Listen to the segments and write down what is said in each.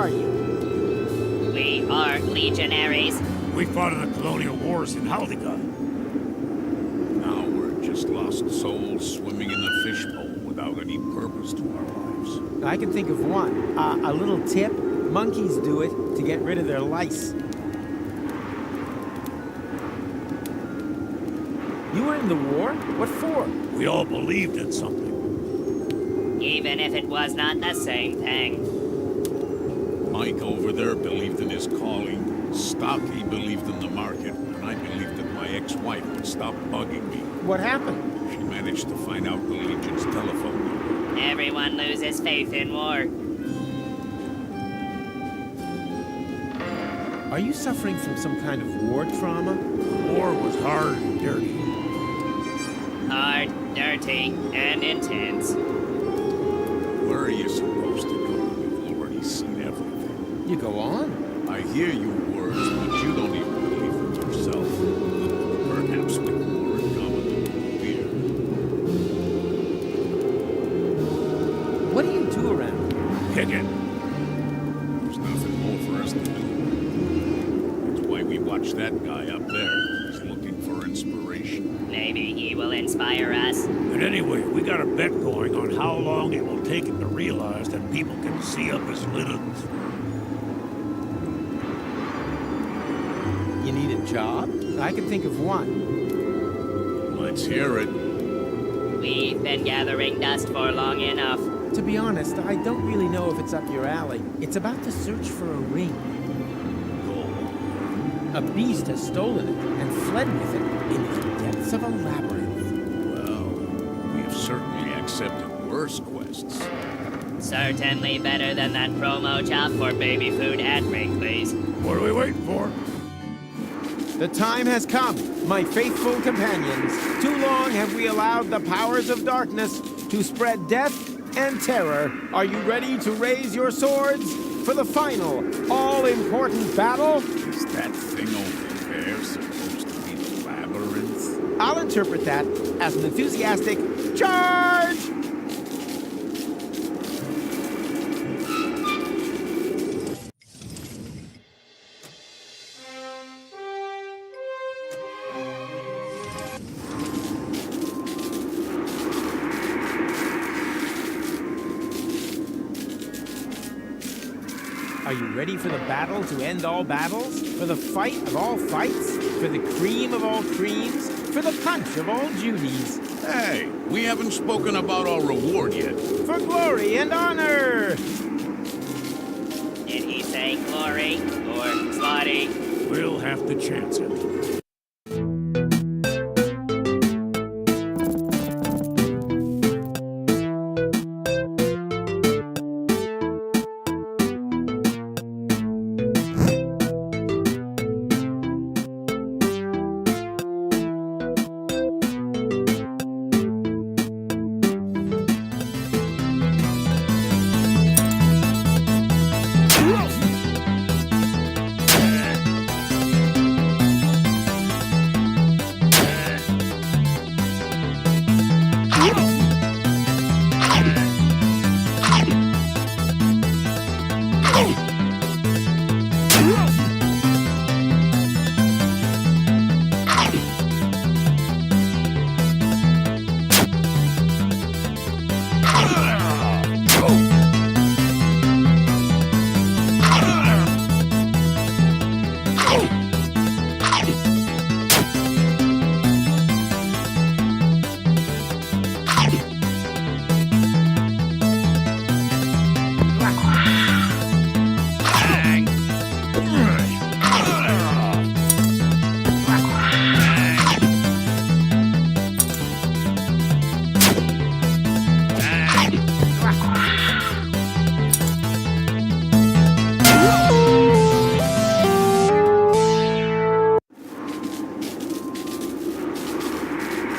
are you? We are legionaries. We fought in the colonial wars in Haldiga. Now we're just lost souls swimming in the fishbowl without any purpose to our lives. I can think of one. A little tip. Monkeys do it to get rid of their lice. You were in the war? What for? We all believed in something. Even if it was not the same thing. Mike over there believed in his calling. Stocky believed in the market, and I believed that my ex-wife would stop bugging me. What happened? She managed to find out the Legion's telephone number. Everyone loses faith in war. Are you suffering from some kind of war trauma? War was hard and dirty. Hard, dirty, and intense. Where are you supposed to go? You've already seen everything. You go on. I hear you words, but you don't even believe it yourself. Perhaps we have more in common than we fear. What do you do around here? Kick it. There's nothing more for us to do. That's why we watch that guy up there. He's looking for inspiration. Maybe he will inspire us. But anyway, we got a bet going on how long it will take him to realize that people can see up his linens. You need a job? I can think of one. Let's hear it. We've been gathering dust for long enough. To be honest, I don't really know if it's up your alley. It's about the search for a ring. A beast has stolen it and fled with it into the depths of a labyrinth. Well, we have certainly accepted worse quests. Certainly better than that promo job for baby food at Wrigley's. What are we waiting for? The time has come, my faithful companions. Too long have we allowed the powers of darkness to spread death and terror. Are you ready to raise your swords for the final, all-important battle? Is that thing over there supposed to be the labyrinth? I'll interpret that as an enthusiastic charge! Are you ready for the battle to end all battles? For the fight of all fights? For the cream of all creams? For the punch of all Judies? Hey, we haven't spoken about our reward yet. For glory and honor! Did he say glory or slotty? We'll have to chance it.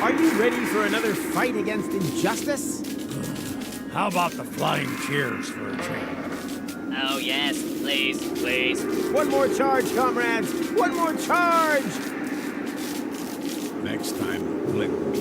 Are you ready for another fight against injustice? How about the flying chairs for a change? Oh yes, please, please. One more charge, comrades! One more charge! Next time, let me.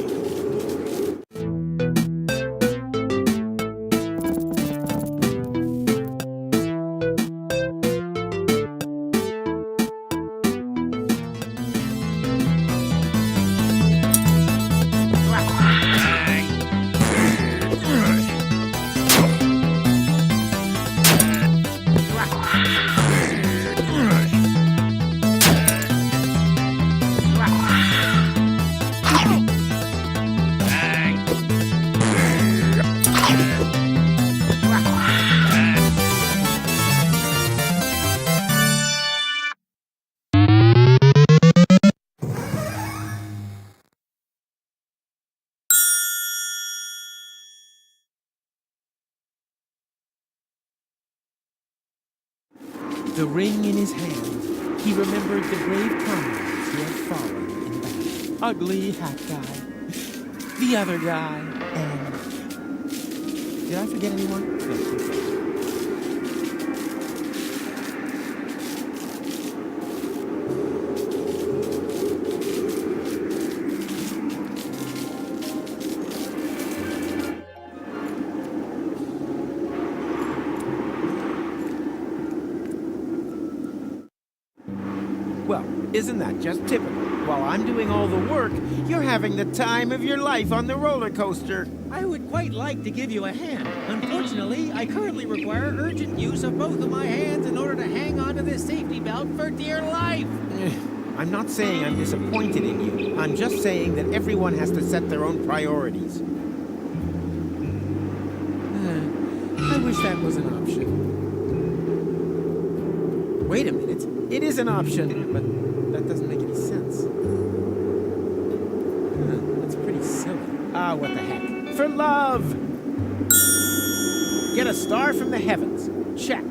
With the ring in his hand, he remembered the brave comrades who had fallen in battle. Ugly hat guy, the other guy, and... Did I forget anyone? No, okay. Well, isn't that just typical? While I'm doing all the work, you're having the time of your life on the roller coaster. I would quite like to give you a hand. Unfortunately, I currently require urgent use of both of my hands in order to hang on to this safety belt for dear life. I'm not saying I'm disappointed in you. I'm just saying that everyone has to set their own priorities. I wish that was an option. Wait a minute. It is an option, but that doesn't make any sense. That's pretty silly. Ah, what the heck. For love! Get a star from the heavens. Check.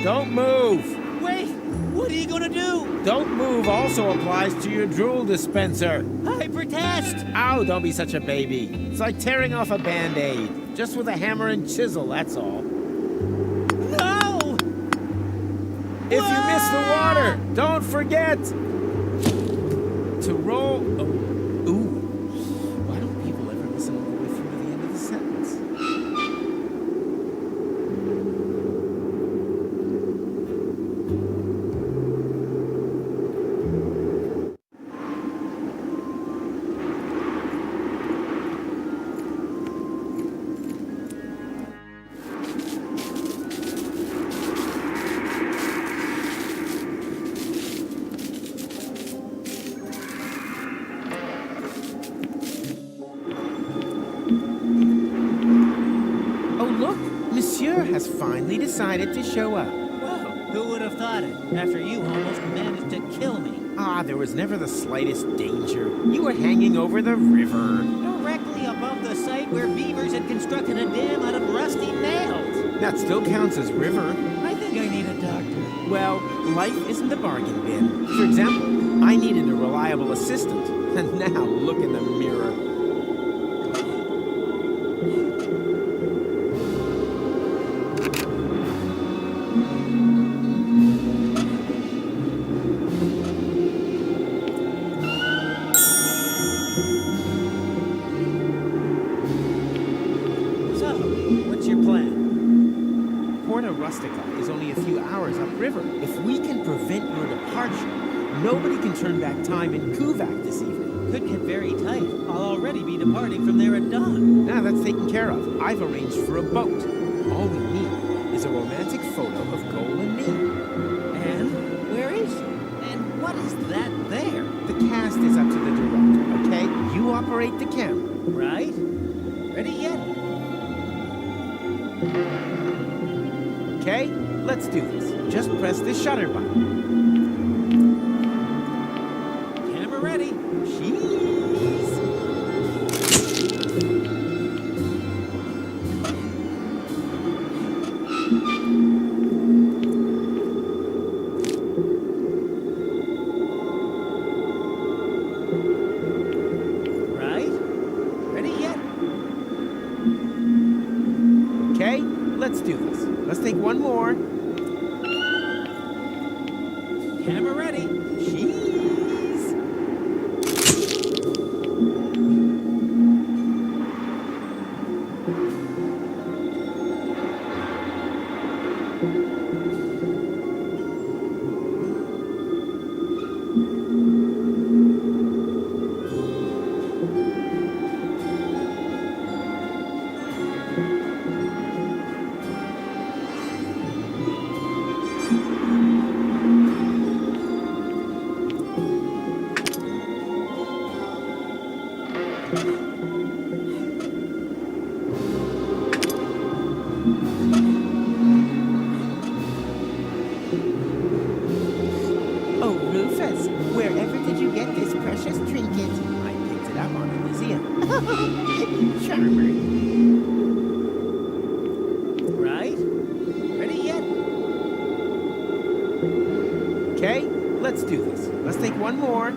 Don't move! Wait, what are you gonna do? Don't move also applies to your drool dispenser. I protest! Ow, don't be such a baby. It's like tearing off a Band-Aid. Just with a hammer and chisel, that's all. No! If you miss the water, don't forget to roll... Oh, ooh. Why don't people ever listen all the way through to the end of the sentence? Monsieur has finally decided to show up. Whoa, who would have thought it? After you almost managed to kill me. Ah, there was never the slightest danger. You were hanging over the river. Directly above the site where beavers had constructed a dam out of rusty nails. That still counts as river. I think I need a doctor. Well, life isn't a bargain bin. For example, I needed a reliable assistant. And now look in the mirror. Rustica is only a few hours upriver. If we can prevent your departure, nobody can turn back time in Kuvak this evening. Could get very tight. I'll already be departing from there at dawn. Now that's taken care of. I've arranged for a boat. All we need is a romantic photo of Cole and me. And where is she? And what is that there? The cast is up to the director, okay? You operate the camera. Right? Ready yet? Okay, let's do this. Just press the shutter button. Camera ready. Cheese. Right? Ready yet? Okay, let's do this. Let's take one more. Camera ready. Cheese. Rufus, wherever did you get this precious trinket? I picked it up on Elysium. Charmer. Right? Ready yet? Okay, let's do this. Let's take one more.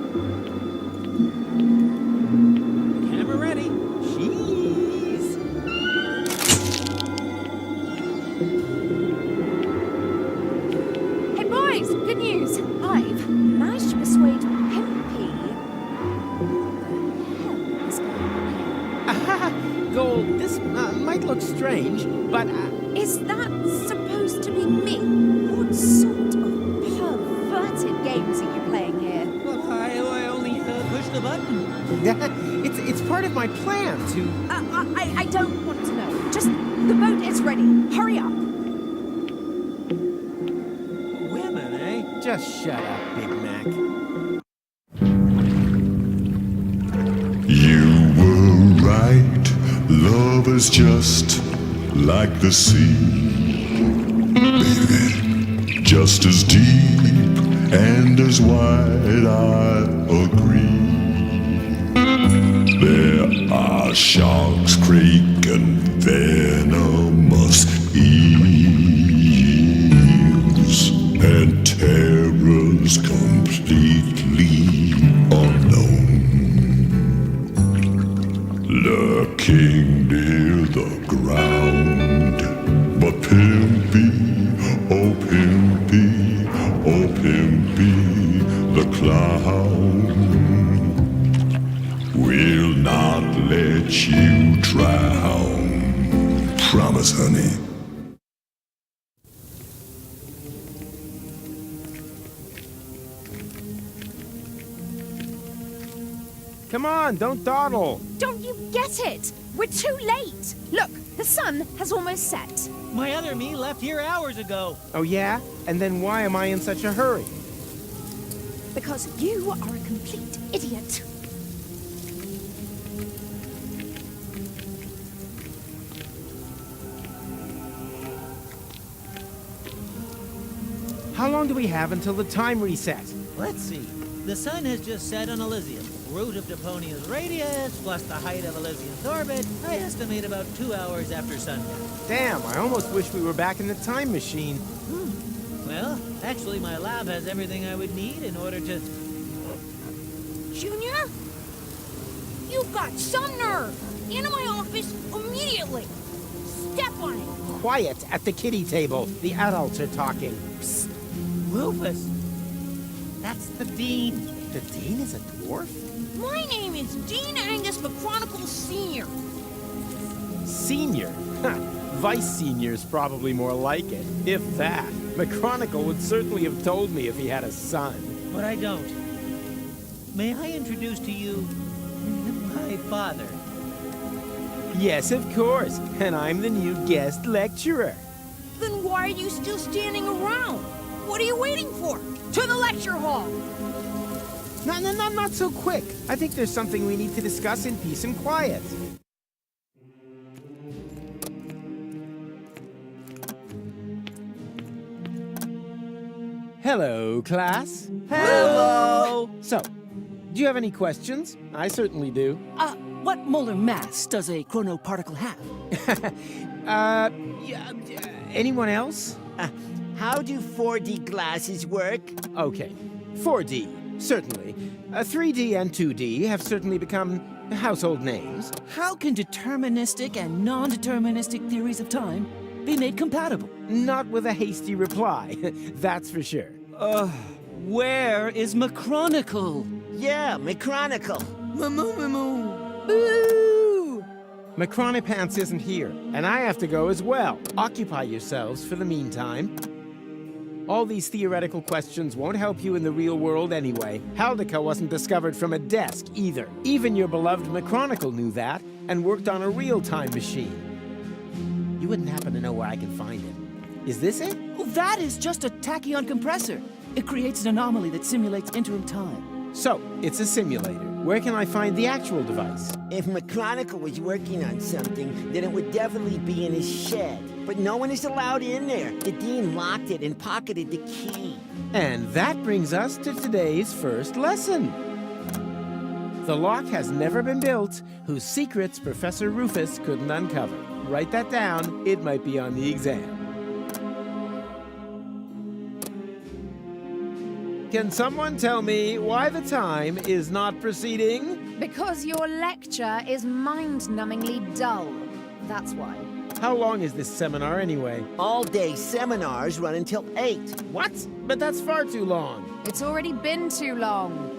Camera ready. Cheese. Hey boys, good news. I've managed to persuade Pimpy. What the hell is going on here? Gold, this might look strange, but Is that supposed to be me? What sort of perverted games are you playing here? Well, I only pushed the button. it's part of my plan to... I don't want to know. Just, the boat is ready. Hurry up. Women, eh? Just shut up, Big Mac. You were right. Love is just like the sea, baby. Just as deep and as wide, I agree. There are sharks, crake, and venomous eels, and terrors completely unknown, lurking near the ground. But Pimpy, oh Pimpy, oh Pimpy, the clown will not let you drown. Promise, honey. Come on, don't dawdle. Don't you get it? We're too late. Look, the sun has almost set. My other me left here hours ago. Oh, yeah? And then why am I in such a hurry? Because you are a complete idiot. How long do we have until the time reset? Let's see. The sun has just set on Elysium. Root of Deponia's radius, plus the height of Elysium's orbit, I estimate about 2 hours after sundown. Damn, I almost wish we were back in the time machine. Well, actually, my lab has everything I would need in order to... Junior? You've got some nerve! Into my office immediately! Step on it! Quiet at the kiddie table. The adults are talking. Psst. Rufus! That's the Dean. The Dean is a dwarf? My name is Dean Angus McChronicle Sr. Senior? Huh. Vice Senior's probably more like it. If that. McChronicle would certainly have told me if he had a son. But I don't. May I introduce to you my father? Yes, of course. And I'm the new guest lecturer. Then why are you still standing around? What are you waiting for? To the lecture hall! No, not so quick. I think there's something we need to discuss in peace and quiet. Hello, class. Hello! So, do you have any questions? I certainly do. What molar mass does a chronoparticle have? Anyone else? How do 4D glasses work? Okay, 4D, certainly. 3D and 2D have certainly become household names. How can deterministic and non-deterministic theories of time be made compatible? Not with a hasty reply, that's for sure. Where is McChronicle? Yeah, McChronicle. Boo! Macronipants isn't here, and I have to go as well. Occupy yourselves for the meantime. All these theoretical questions won't help you in the real world anyway. Haldica wasn't discovered from a desk, either. Even your beloved McChronicle knew that, and worked on a real time machine. You wouldn't happen to know where I can find it. Is this it? Oh, that is just a tachyon compressor. It creates an anomaly that simulates interim time. So, it's a simulator. Where can I find the actual device? If McChronicle was working on something, then it would definitely be in his shed. But no one is allowed in there. The dean locked it and pocketed the key. And that brings us to today's first lesson. The lock has never been built whose secrets Professor Rufus couldn't uncover. Write that down. It might be on the exam. Can someone tell me why the time is not proceeding? Because your lecture is mind-numbingly dull. That's why. How long is this seminar anyway? All-day seminars run until 8. What? But that's far too long. It's already been too long.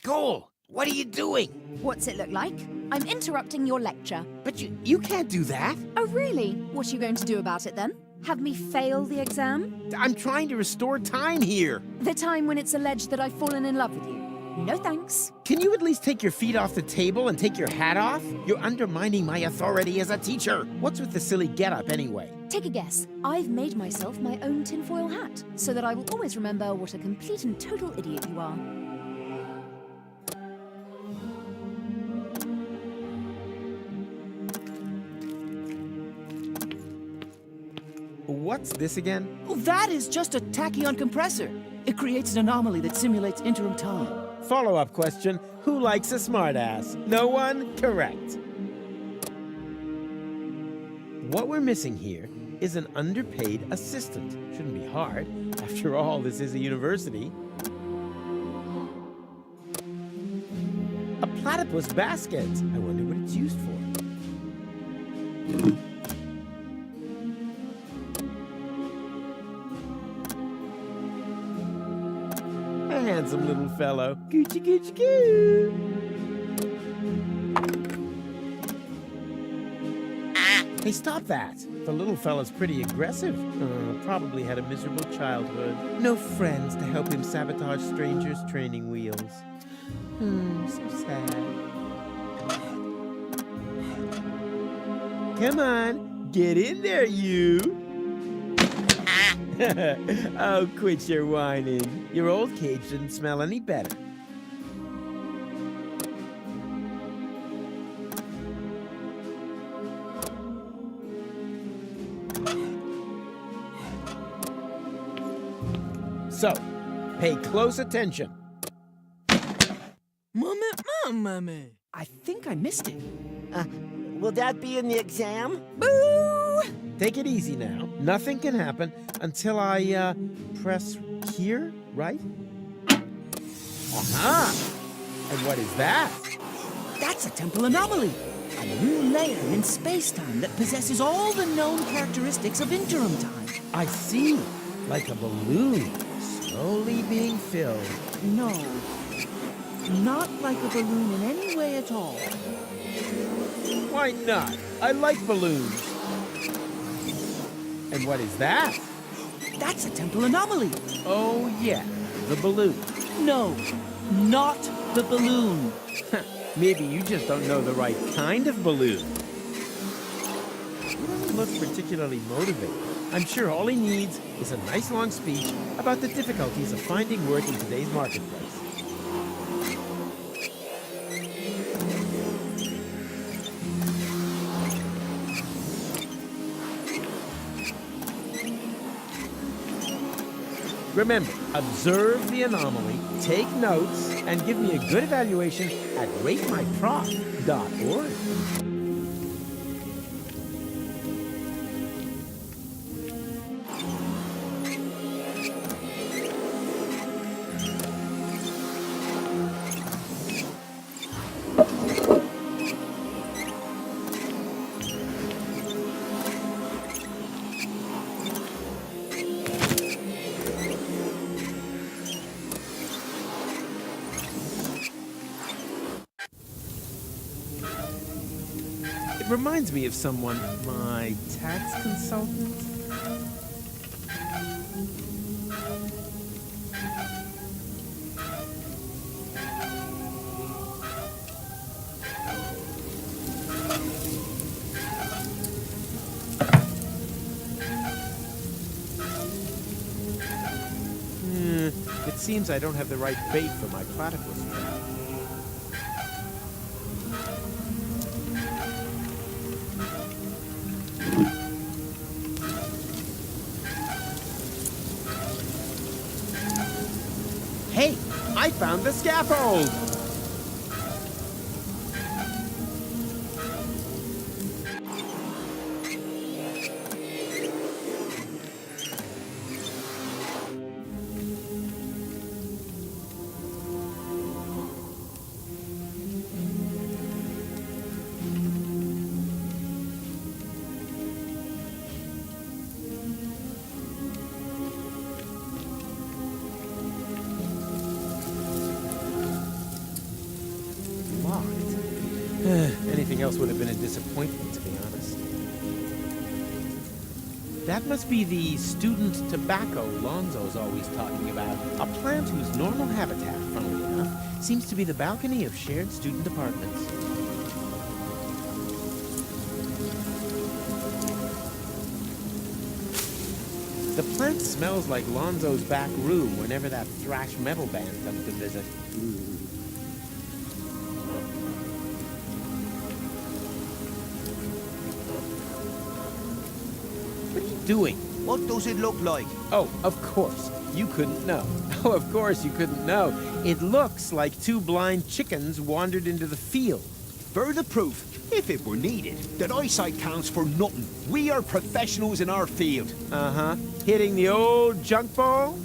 Cole, what are you doing? What's it look like? I'm interrupting your lecture. But you can't do that. Oh, really? What are you going to do about it then? Have me fail the exam? I'm trying to restore time here. The time when it's alleged that I've fallen in love with you? No thanks. Can you at least take your feet off the table and take your hat off? You're undermining my authority as a teacher. What's with the silly getup anyway? Take a guess. I've made myself my own tinfoil hat, so that I will always remember what a complete and total idiot you are. What's this again? Oh, that is just a tachyon compressor. It creates an anomaly that simulates interim time. Follow-up question. Who likes a smartass? No one? Correct. What we're missing here is an underpaid assistant. Shouldn't be hard. After all, this is a university. A platypus basket. I wonder what it's used for. A handsome little fellow. Coochie coochie coo. Hey, stop that. The little fella's pretty aggressive. Probably had a miserable childhood. No friends to help him sabotage strangers' training wheels. So sad. Come on, get in there, you. Oh, quit your whining. Your old cage didn't smell any better. So, pay close attention. Mommy. I think I missed it. Will that be in the exam? Boo! Take it easy now. Nothing can happen until I, press here, right? Aha! And what is that? That's a temporal anomaly. A new layer in space-time that possesses all the known characteristics of interim time. I see. Like a balloon, slowly being filled. No. Not like a balloon in any way at all. Why not? I like balloons. And what is that? That's a temporal anomaly. Oh, yeah, the balloon. No, not the balloon. Maybe you just don't know the right kind of balloon. He doesn't look particularly motivated. I'm sure all he needs is a nice long speech about the difficulties of finding work in today's marketplace. Remember, observe the anomaly, take notes, and give me a good evaluation at ratemyprof.org. It reminds me of someone, my tax consultant. It seems I don't have the right bait for my platypus trap. I found the scaffold! Anything else would have been a disappointment, to be honest. That must be the student tobacco Lonzo's always talking about. A plant whose normal habitat, funnily enough, seems to be the balcony of shared student apartments. The plant smells like Lonzo's back room whenever that thrash metal band comes to visit. Doing? What does it look like? Oh, of course. You couldn't know. Oh, of course you couldn't know. It looks like two blind chickens wandered into the field. Further proof, if it were needed, that eyesight counts for nothing. We are professionals in our field. Uh-huh. Hitting the old junk ball?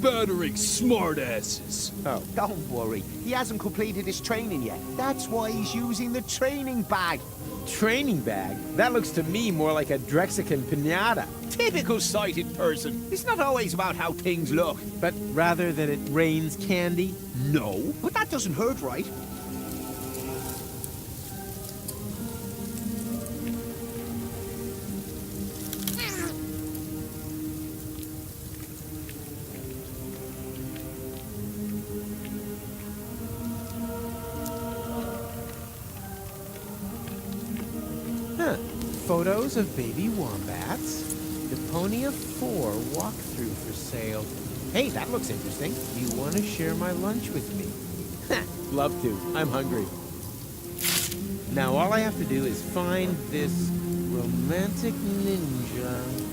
Battering smartasses. Oh. Don't worry. He hasn't completed his training yet. That's why he's using the training bag. Training bag? That looks to me more like a Drexican pinata. Typical sighted person. It's not always about how things look. But rather that it rains candy? No, but that doesn't hurt, right? Huh. Photos of baby wombats. Deponia 4 walkthrough for sale. Hey, that looks interesting. You want to share my lunch with me? Love to. I'm hungry. Now all I have to do is find this romantic ninja.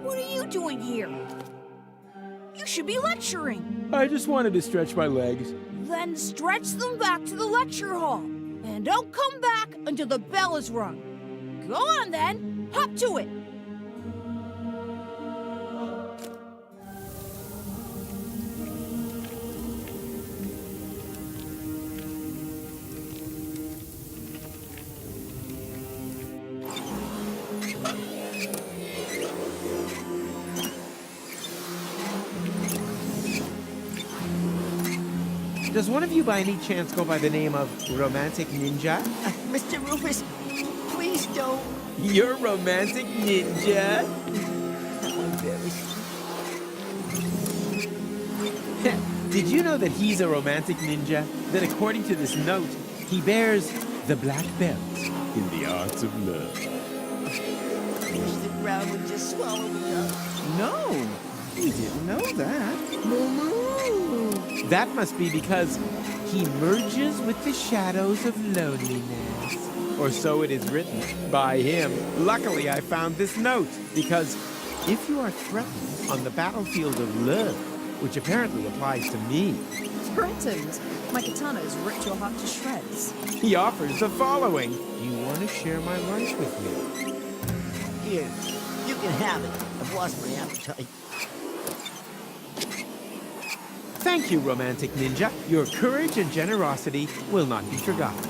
What are you doing here? You should be lecturing. I just wanted to stretch my legs. Then stretch them back to the lecture hall. And don't come back until the bell is rung. Go on then, hop to it. Does one of you by any chance go by the name of Romantic Ninja? Mr. Rufus, please don't. You're Romantic Ninja? Did you know that he's a romantic ninja? That according to this note, he bears the black belt in the arts of love. Wish the ground would just swallow me up. No, we didn't know that. Moo-moo. That must be because he merges with the shadows of loneliness. Or so it is written by him. Luckily, I found this note, because if you are threatened on the battlefield of love, which apparently applies to me, Threatened? My katana has ripped your heart to shreds. he offers the following. Do you want to share my lunch with me? Here, you can have it. I've lost my appetite. Thank you, romantic ninja. Your courage and generosity will not be forgotten.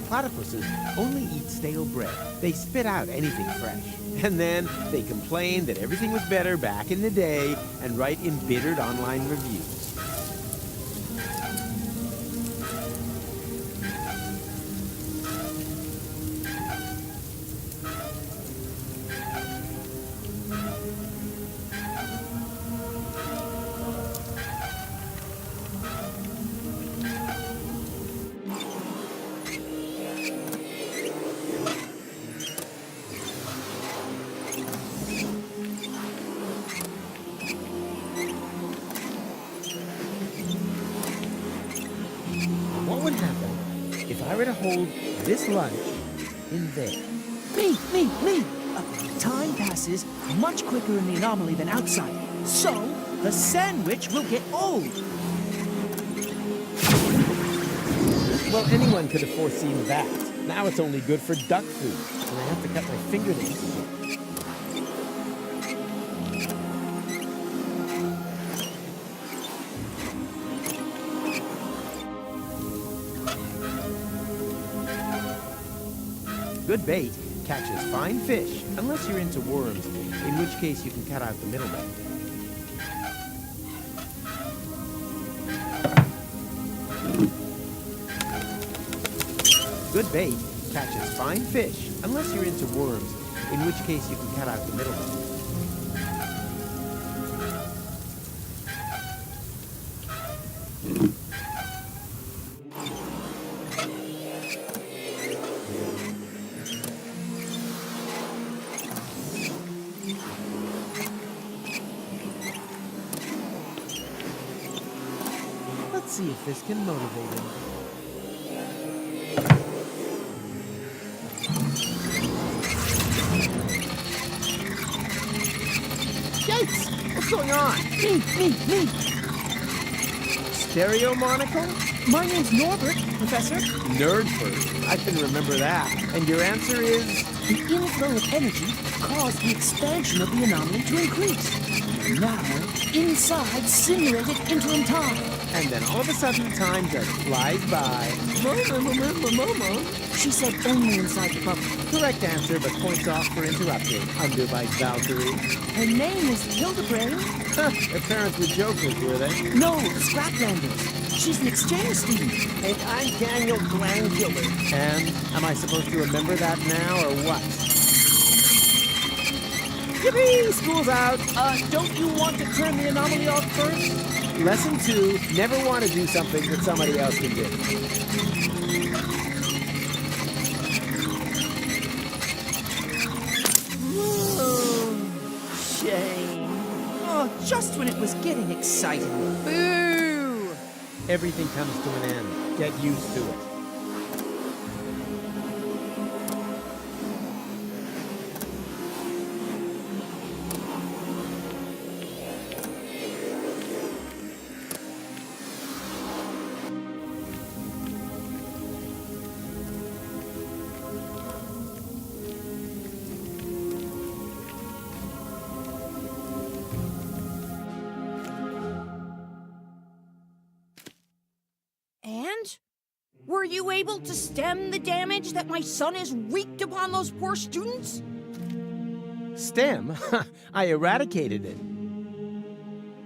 Platypuses only eat stale bread. They spit out anything fresh. And then they complain that everything was better back in the day and write embittered online reviews. What would happen if I were to hold this lunch in there? Me! Time passes much quicker in the anomaly than outside. So, the sandwich will get old. Well, anyone could have foreseen that. Now it's only good for duck food, and I have to cut my fingernails again. Good bait catches fine fish, unless you're into worms, in which case you can cut out the middleman. Good bait catches fine fish, unless you're into worms, in which case you can cut out the middleman. Let's see if this can motivate him. Yikes! What's going on? Me! Stereo monocle? My name's Norbert, Professor. Nerdford. I can remember that. And your answer is? The inflow of energy caused the expansion of the anomaly to increase. Now, inside simulated interim time. And then all of a sudden, time just flies by. Mama. She said only inside the bubble. Correct answer, but points off for interrupting. Under by Valkyrie. Her name is Hildebrand. Her parents were jokers, were they? No, Scraplanders. She's an exchange student. And I'm Daniel Glandular. And am I supposed to remember that now, or what? Yippee! School's out! Don't you want to turn the anomaly off first? Lesson 2, never want to do something that somebody else can do. Shame. Oh, just when it was getting exciting. Boo! Everything comes to an end. Get used to it. And? Were you able to stem the damage that my son has wreaked upon those poor students? Stem? I eradicated it.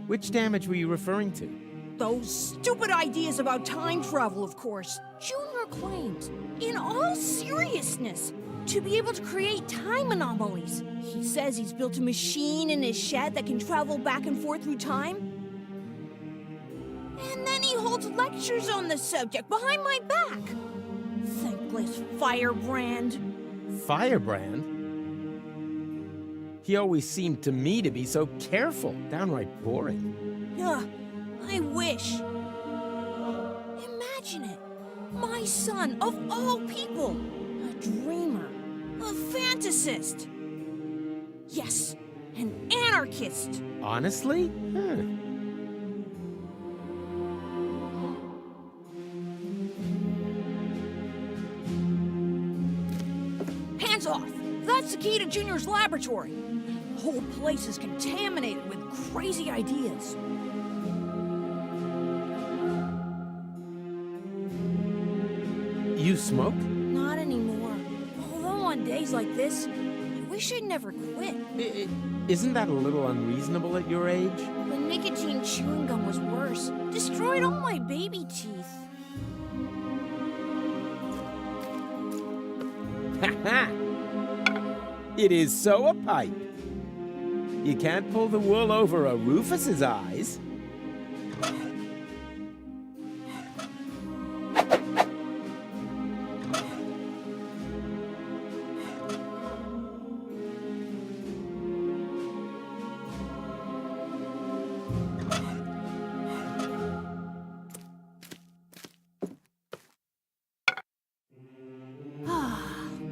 Which damage were you referring to? Those stupid ideas about time travel, of course. Junior claims, in all seriousness, to be able to create time anomalies. He says he's built a machine in his shed that can travel back and forth through time. And then he holds lectures on the subject behind my back. Thankless firebrand. Firebrand? He always seemed to me to be so careful, downright boring. Ugh, I wish. Imagine it. My son, of all people. A dreamer. A fantasist. Yes, an anarchist. Honestly? Hands off! That's the key to Junior's laboratory. The whole place is contaminated with crazy ideas. You smoke? Not anymore. Although on days like this, I wish I'd never quit. Isn't that a little unreasonable at your age? The nicotine chewing gum was worse. Destroyed all my baby teeth. Ha-ha! It is so a pipe. You can't pull the wool over a Rufus's eyes.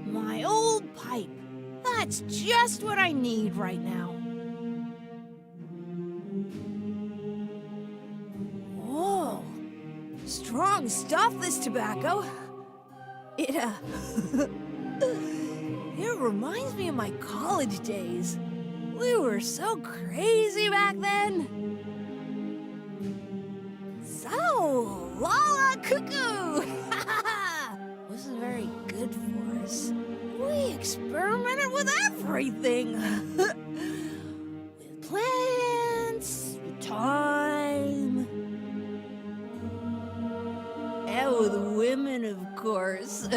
My old pipe. That's just what I need right now. Whoa. Strong stuff, this tobacco. It reminds me of my college days. We were so crazy back then. So, Lala Cuckoo! Wasn't very good for us. We experimented with everything. With plants, with time, and with women, of course.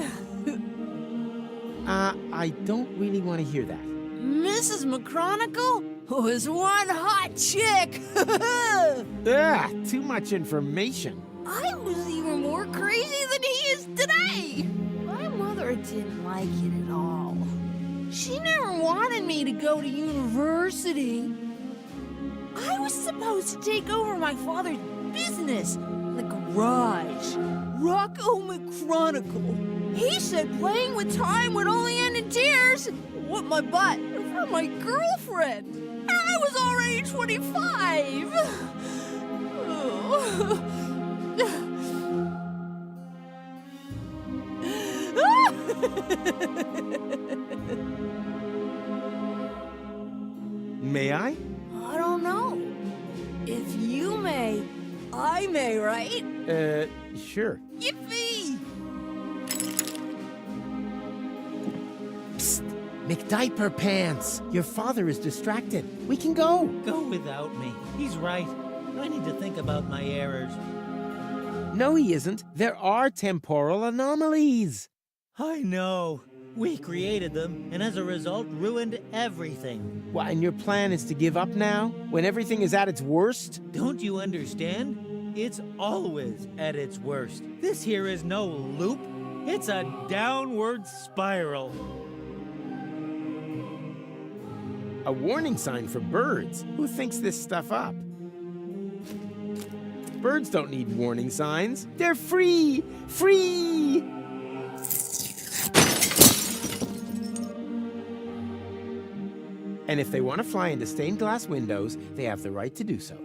I don't really want to hear that. Mrs. McChronicle was one hot chick. Too much information. I was even more crazy than he is today. My mother didn't like it at all. She never wanted me to go to university. I was supposed to take over my father's business, the garage, Rocco McChronicle. He said playing with time would only end in tears. What my butt for my girlfriend. I was already 25. May I? I don't know. If you may, I may, right? Sure. Yippee! Psst! McDiaper Pants! Your father is distracted. We can go. Go without me. He's right. I need to think about my errors. No, he isn't. There are temporal anomalies. I know. We created them, and as a result, ruined everything. What, and your plan is to give up now? When everything is at its worst? Don't you understand? It's always at its worst. This here is no loop. It's a downward spiral. A warning sign for birds. Who thinks this stuff up? Birds don't need warning signs. They're free! Free! And if they want to fly into stained glass windows, they have the right to do so.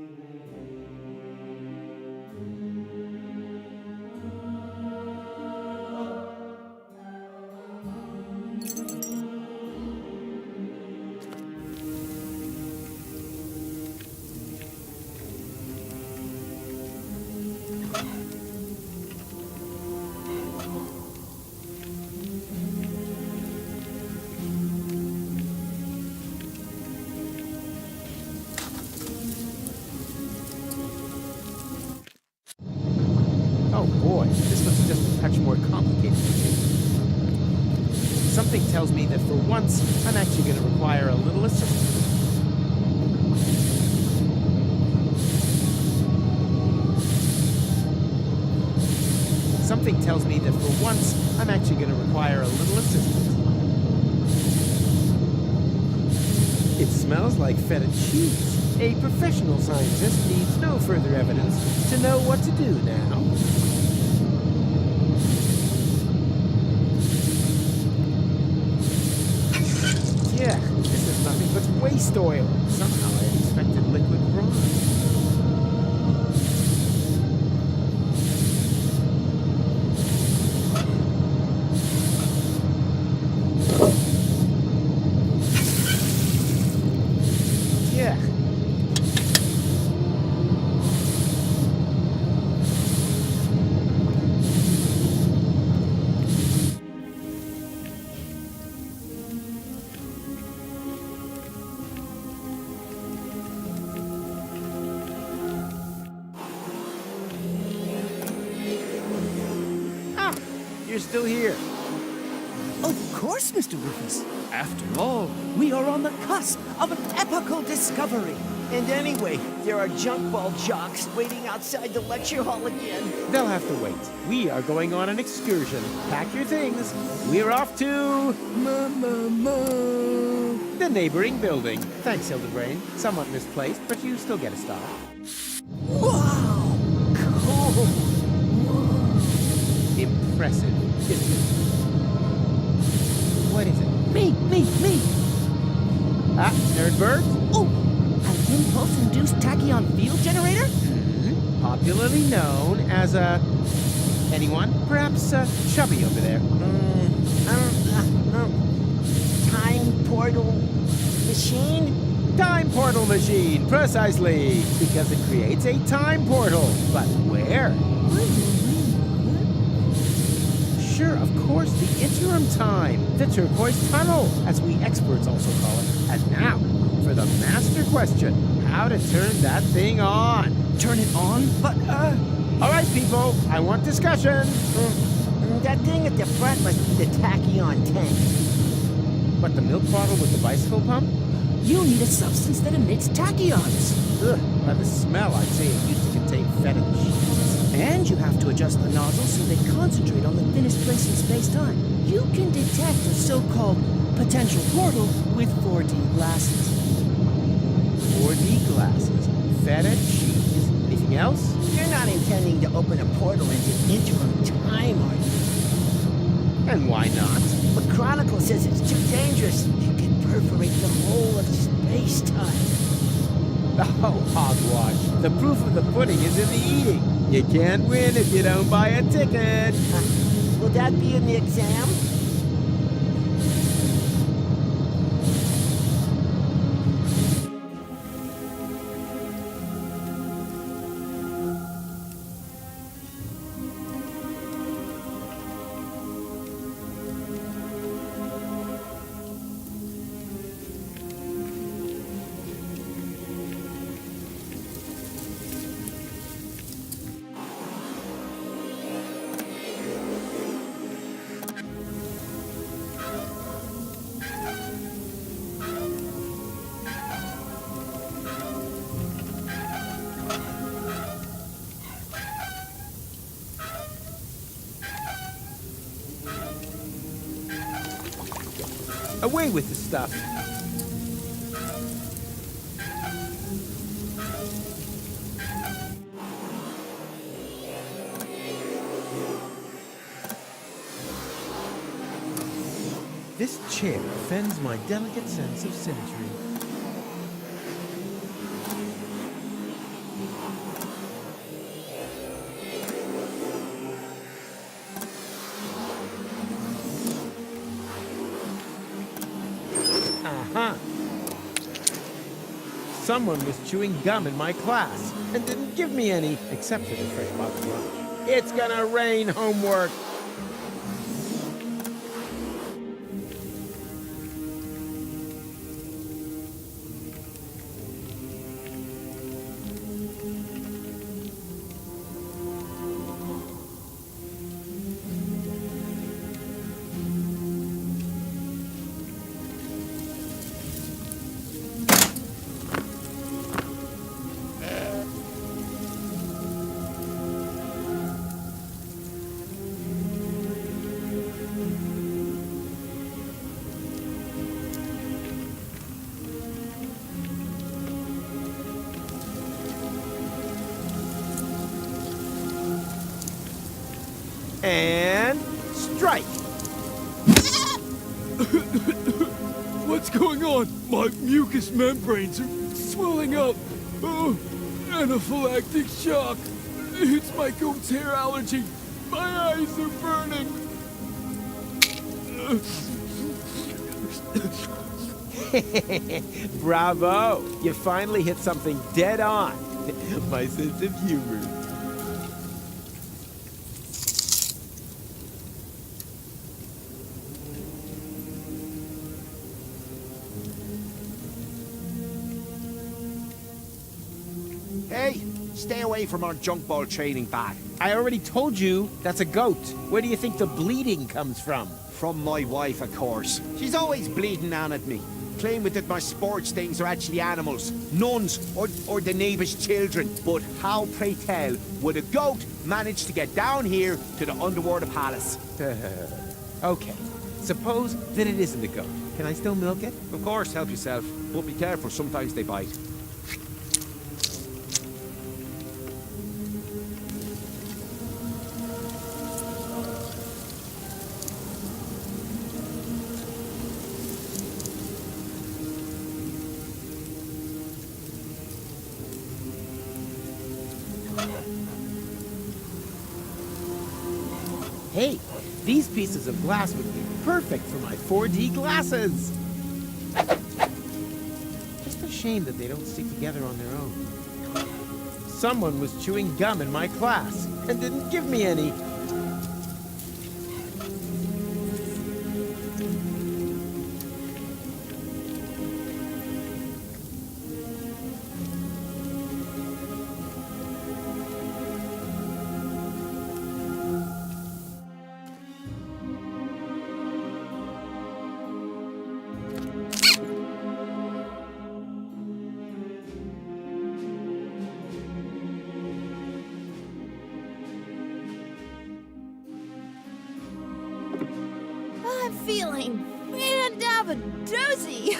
Oh boy, this looks just a touch more complicated than me. Something tells me that for once, I'm actually going to require a little assistance. tells me that for once, I'm actually going to require a little assistance. It smells like feta cheese. A professional scientist needs no further evidence to know what to do now. Yeah, this is nothing but waste oil. Somehow I expected liquid brine. Yeah. Ah, you're still here. Of course, Mr. Rufus. After all, we are on the cusp of an epochal discovery. And anyway, there are junk ball jocks waiting outside the lecture hall again. They'll have to wait. We are going on an excursion. Pack your things. We're off to... the neighboring building. Thanks, Hildebrain. Somewhat misplaced, but you still get a star. Wow! Cool! Impressive, isn't it? What is it? Me! Ah, Nerdbird? Oh! An impulse-induced tachyon field generator? Popularly known as a... anyone? Perhaps Chubby over there. Time portal machine? Time portal machine, precisely. Because it creates a time portal. But where? Sure, of course, the interim time. The turquoise tunnel, as we experts also call it. And now, for the master question. How to turn that thing on. Turn it on? But, All right, people, I want discussion. That thing at the front must be the tachyon tank. What, the milk bottle with the bicycle pump? you need a substance that emits tachyons. Ugh, by the smell, I'd say it used to contain feta cheese. And you have to adjust the nozzles so they concentrate on the thinnest place in space-time. You can detect a so-called potential portal with 4D glasses. 4D glasses, feta cheese. Anything else? You're not intending to open a portal into interim time, are you? And why not? But Chronicle says it's too dangerous. It could perforate the whole of space-time. Oh, hogwash. The proof of the pudding is in the eating. You can't win if you don't buy a ticket. Will that be in the exam? Away with the stuff. This chair offends my delicate sense of symmetry. Aha! Someone was chewing gum in my class and didn't give me any, except for the fresh box lunch. It's gonna rain homework! And strike. What's going on? My mucous membranes are swelling up. Oh, anaphylactic shock. It's my goat's hair allergy. My eyes are burning. Bravo! You finally hit something dead on. My sense of humor. Hey, stay away from our junk ball training bag. I already told you that's a goat. Where do you think the bleeding comes from? From my wife, of course. She's always bleeding on at me, claiming that my sports things are actually animals, nuns, or the neighbour's children. But how, pray tell, would a goat manage to get down here to the underwater palace? Okay, suppose that it isn't a goat. Can I still milk it? Of course, help yourself. But be careful, sometimes they bite. Hey, these pieces of glass would be perfect for my 4D glasses. Just a shame that they don't stick together on their own. Someone was chewing gum in my class and didn't give me any. I'm feeling fan-dabba-dozy.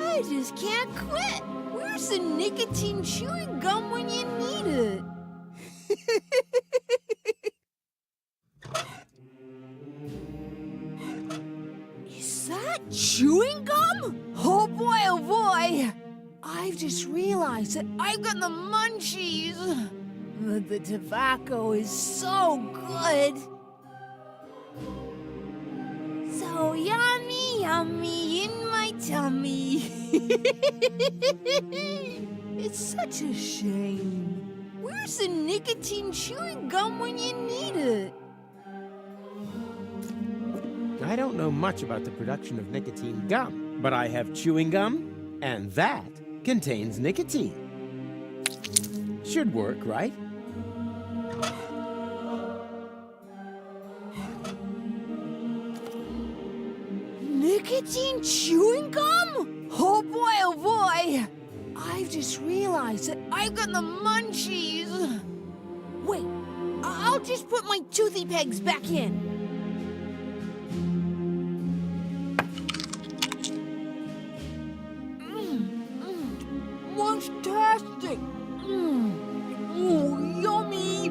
I just can't quit. Where's the nicotine chewing gum when you need it? Is that chewing gum? Oh boy, I've just realized that I've got the munchies. But the tobacco is so good. So yummy, yummy in my tummy. It's such a shame. Where's the nicotine chewing gum when you need it? I don't know much about the production of nicotine gum, but I have chewing gum, and that contains nicotine. Should work, right? Nicotine chewing gum? Oh boy, I've just realized that I've got the munchies. Wait, I'll just put my toothy pegs back in. Fantastic! Ooh, yummy!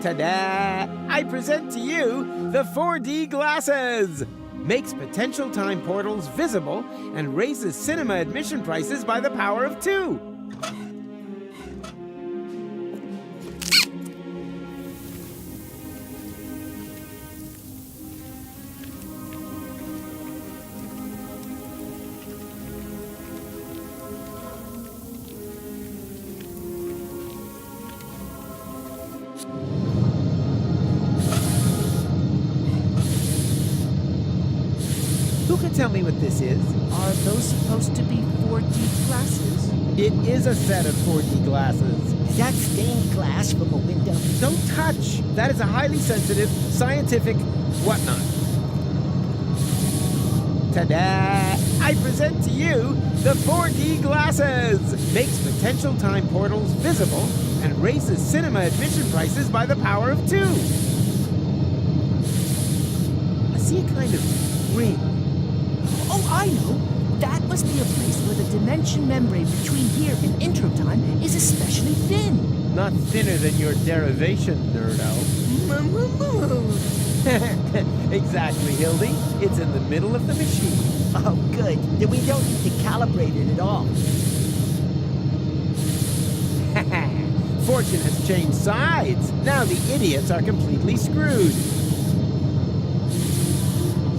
Ta-da! I present to you the 4D glasses! Makes potential time portals visible and raises cinema admission prices by the power of 2. Who can tell me what this is? Are those supposed to be 4D glasses? It is a set of 4D glasses. Is that stained glass from a window? Don't touch! That is a highly sensitive, scientific whatnot. Ta-da! I present to you the 4D glasses! Makes potential time portals visible and raises cinema admission prices by the power of 2. see a kind of ring. Oh, I know! That must be a place where the dimension membrane between here and interim time is especially thin. Not thinner than your derivation, Nyrreah. Exactly, Hildy. It's in the middle of the machine. Oh, good. Then we don't need to calibrate it at all. Fortune has changed sides. Now the idiots are completely screwed.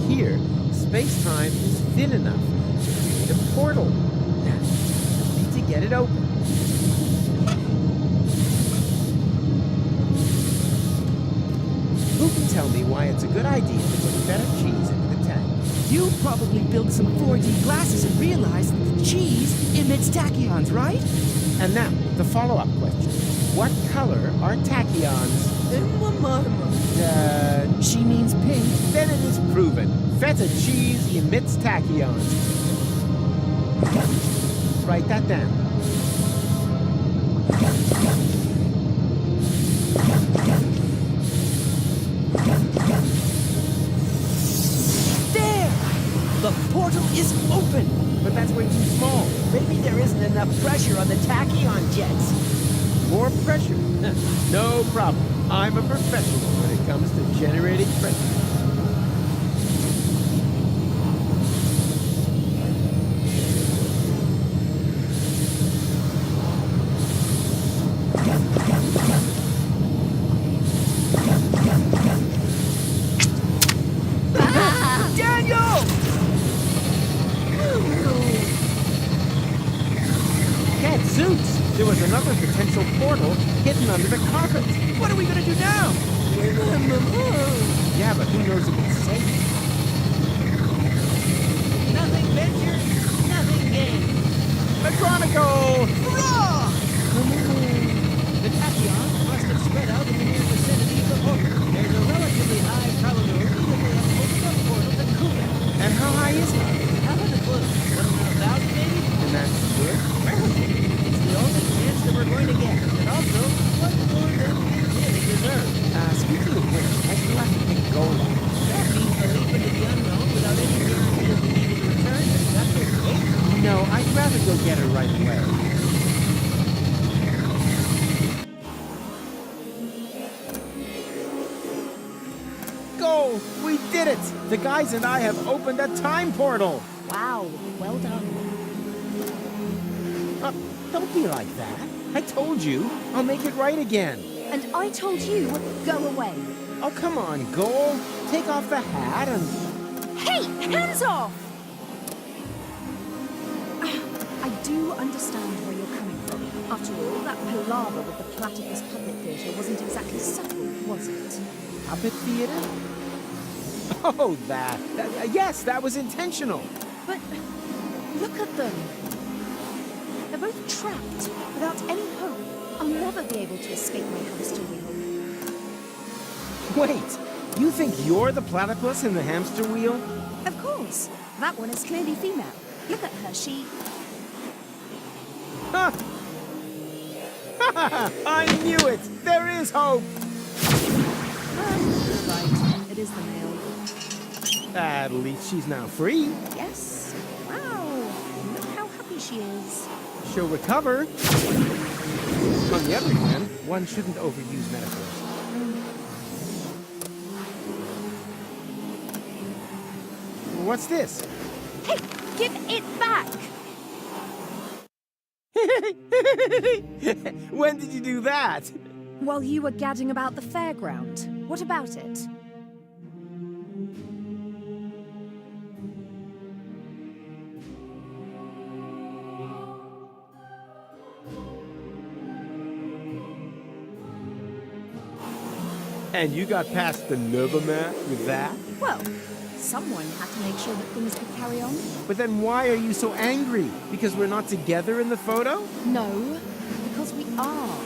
Here, space-time is thin enough to create a portal. Now, I need to get it open. Who can tell me why it's a good idea to put feta cheese into the tank? You probably built some 4D glasses and realized that the cheese emits tachyons, right? And now, the follow-up question. What color are tachyons? She means pink. Then it is proven. Feta cheese emits tachyons. Write that down. There! The portal is open! But that's way too small. Maybe there isn't enough pressure on the tachyon jets. More pressure? No problem. I'm a professional when it comes to generating pressure. Daniel! Gadzooks! There was another potential portal hidden under the carpet. What are we gonna do now? Yeah, but who knows if it's safe? Nothing ventured, nothing gained. Metronico! Hurrah! The tachyons must have spread out in the near vicinity of the portal. There's a relatively high probability that they have opened up portals at Kuga. And how high is it? Haven't a clue. Around 1,000 maybe? And that's good. It's the only chance that we're going to get. And also, much more than we really deserve. Speaking of which, I still have to pick goal. That means a leap into the unknown without any guarantee of being able to return. That's okay. No, I'd rather go get her right away. Goal! We did it! The guys and I have opened a time portal! Wow, well done. Don't be like that. I told you. I'll make it right again. And I told you, go away. Oh, come on, Goal. Take off the hat and... Hey, hands off! I do understand where you're coming from. After all, that palaver with the platypus puppet theatre wasn't exactly subtle, was it? Puppet theater? Oh, that. Yes, that was intentional. But look at them. They're both trapped, without any hope. I'll never be able to escape my hamster wheel. Wait, you think you're the platypus in the hamster wheel? Of course. That one is clearly female. Look at her, she... Ha! I knew it! There is hope! You're right. It is the male. At least she's now free. Yes. Wow. Look how happy she is. She'll recover. On the other hand, one shouldn't overuse metaphors. What's this? Hey, give it back! When did you do that? While you were gadding about the fairground. What about it? And you got past the Nyrreah with that? Well, someone had to make sure that things could carry on. But then why are you so angry? Because we're not together in the photo? No, because we are.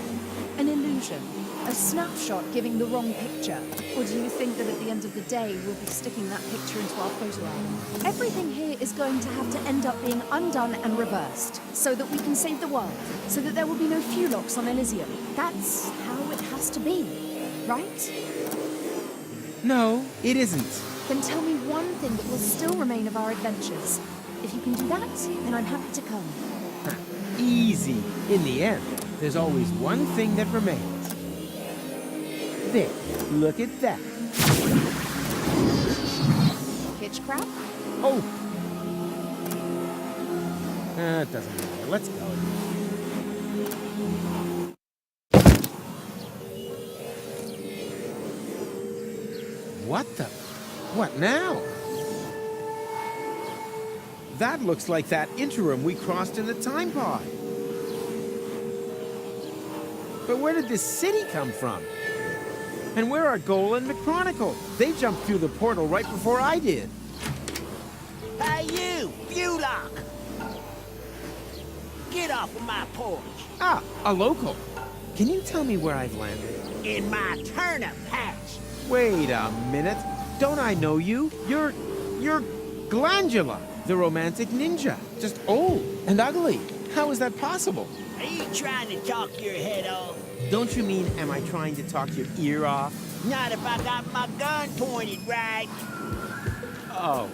An illusion. A snapshot giving the wrong picture. Or do you think that at the end of the day, we'll be sticking that picture into our photo album? Everything here is going to have to end up being undone and reversed, so that we can save the world, so that there will be no Fulox on Elysium. That's how it has to be, right? No, it isn't. Then tell me one thing that will still remain of our adventures. If you can do that, then I'm happy to come. Easy. In the end, there's always one thing that remains. There, look at that. Hitch crab? Oh! It doesn't matter. Let's go. What the? What now? That looks like that interim we crossed in the time pod. But where did this city come from? And where are Goal and McChronicle? They jumped through the portal right before I did. Hey, you, Bulock! Get off of my porch. Ah, a local. Can you tell me where I've landed? In my turnip patch. Wait a minute. Don't I know you? You're Glandula, the romantic ninja. Just old and ugly. How is that possible? Are you trying to talk your head off? Don't you mean, am I trying to talk your ear off? Not if I got my gun pointed right. Oh,